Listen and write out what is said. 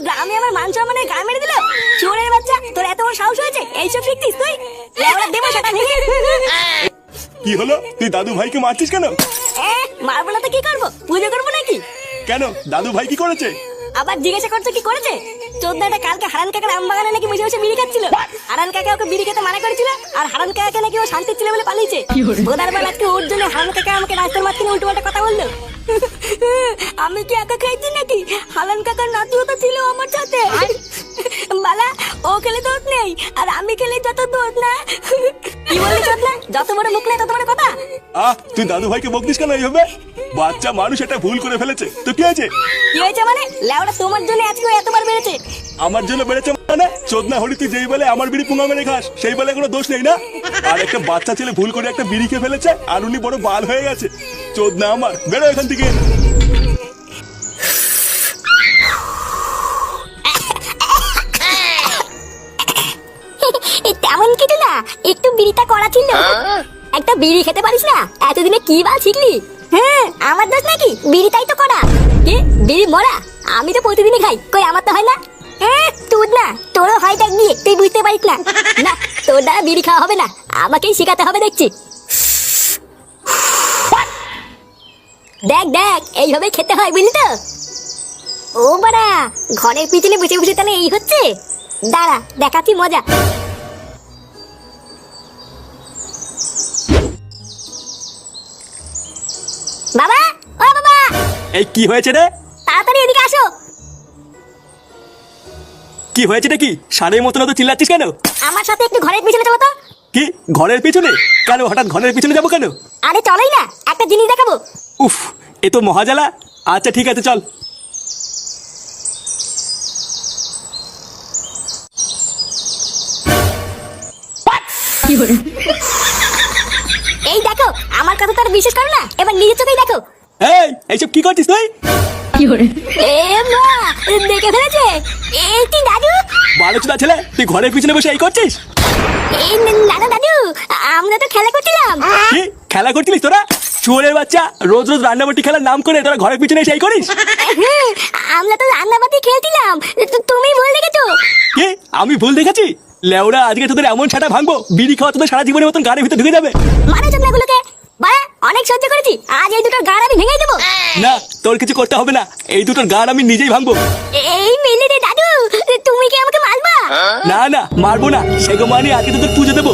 গ্রামে আমার মান সম্মানের গা মেরে দিল। চোরের বাচ্চা, তোর এত বড় সাহস হয়েছে এইসব শিখতিস তুই? লেওড়া দেবো সেটা ভেঙে। কি হলো, তুই দাদু ভাইকে মারছিস কেন? মারবো না তো কি করবো, পুজো করবো নাকি? কেন, দাদু ভাই কি করেছে? আবার জিজ্ঞাসা করছো কি করেছে? চোদ্দাটা কালকে হারান কাকার আম বাগানে নাকি বসে বসে বিড়ি খাচ্ছিল। হারান কাকা ওকে বিড়ি খেতে মানা করেছিল, আর হারান কাকা নাকি ও শান্তি ছিল বলে পালিয়েছে। বোধার বেলা আজকে ওর জন্য হারান কাকা আমাকে রাস্তার মাঝখানে উল্টো পাল্টা কথা বললো। আমি কি একা খাইছি নাকি? হারান কাকার নাতিও তো ছিল আমার সাথে। বালা, ও খেলে দোষ নেই, আর আমি খেলে যত দোষ না। কি বললি চোদনা? যত বড় মুখ নেই তত বড় কথা। তুই দাদু ভাইকে বকতিস কেন এইভাবে? বাচ্চা মানুষ এটা ভুল করে ফেলেছে, তো কি আছে? কি হয়েছে মানে? লেওড়া তোমার জন্য আজকে এতবার বেড়েছে। আমার জন্য বেড়েছে মানে? চোদনা হলি তুই যেই বলে আমার বিড়ি পুঙ্গা মেরে খাস, সেই বলে কোনো দোষ নেই না? আর একটা বাচ্চা ছেলে ভুল করে একটা বিড়ি খেয়ে ফেলেছে, আর উনি বড় বাল হয়ে গেছে। চোদনা আমার, বেরো এখান থেকে। তেমন কিছু না, একটু বিড়িটা করা ছিল। একটা বিড়ি খেতে পারিস না? এতদিনে কি বাল শিখলি? হ্যাঁ, আমার দোষ নাকি? বিড়িটাই তো করা। কি বিড়ি মরা? আমি তো প্রতিদিনই খাই, কই আমার তো হয় না? তুই না, তোরও হয়টা গিয়ে তুই বুঝতে পারিস না। না, তোর দ্বারা বিড়ি খাওয়া হবে না, আমাকেই শেখাতে হবে দেখছি। দেখ দেখ, এইভাবে খেতে হয় বুঝলি তো? ও বাড়া, ঘরের পিছনে বসে বসে তাহলে এই হচ্ছে? দাঁড়া, দেখাচ্ছি মজা। বাবা, ও বাবা, এই কি হয়েছে রে? তাড়াতাড়ি এদিকে আসো। কি হয়েছে নাকি? ষাঁড়ের মতন তো চিল্লাচ্ছিস কেন? আমার সাথে একটু ঘরের পিছনে চলো তো। কি ঘরের পিছনে? কেন হঠাৎ ঘরের পিছনে যাবো কেন? আরে চলোই না, একটা জিনিস দেখাবো। উফ, এ তো মহাজালা। আচ্ছা ঠিক আছে, চল। এই দেখো, আমার কথা তো আর বিশ্বাস করো না, এবার নিজের চোখেই দেখো। এইসব কি করছিস তুই? এ মা, দেখে ফেলেছে। এই তুই দাদু? বালচুদা ছেলে, তুই ঘরের পিছনে বসে এই করছিস? এই না না দাদু, আমরা তো খেলা করছিলাম। কি খেলা করছিলিস তোরা? চোরের বাচ্চা, রোজ রোজ রান্নাবাটি খেলার নাম করে তোরা ঘরের পিছনে এসে এই করিস? আমরা তো রান্নাবাতি খেলছিলাম, তুমি ভুল দেখেছো। কি আমি ভুল দেখেছি? লেওরা, আজকে তোদের এমন ছাটা ভাঙবো, বিড়ি খাওয়া তোদের সারা জীবনের মতন গাড়ির ভিতরে ঢুকে যাবে। মানে চোদনাগুলোকে বাড়া, অনেক সহ্য করেছি, আজ এই দুটো গাড় আমি ভেঙে দেবো। না, তোর কিছু করতে হবে না, এই দুটোর গান আমি নিজেই ভাঙবো। এই মিনিটে দাদু, তুমি কি আমাকে মারবা? না না, মারবো না, সেগো মানে আজকে তোদের পুজো দেবো।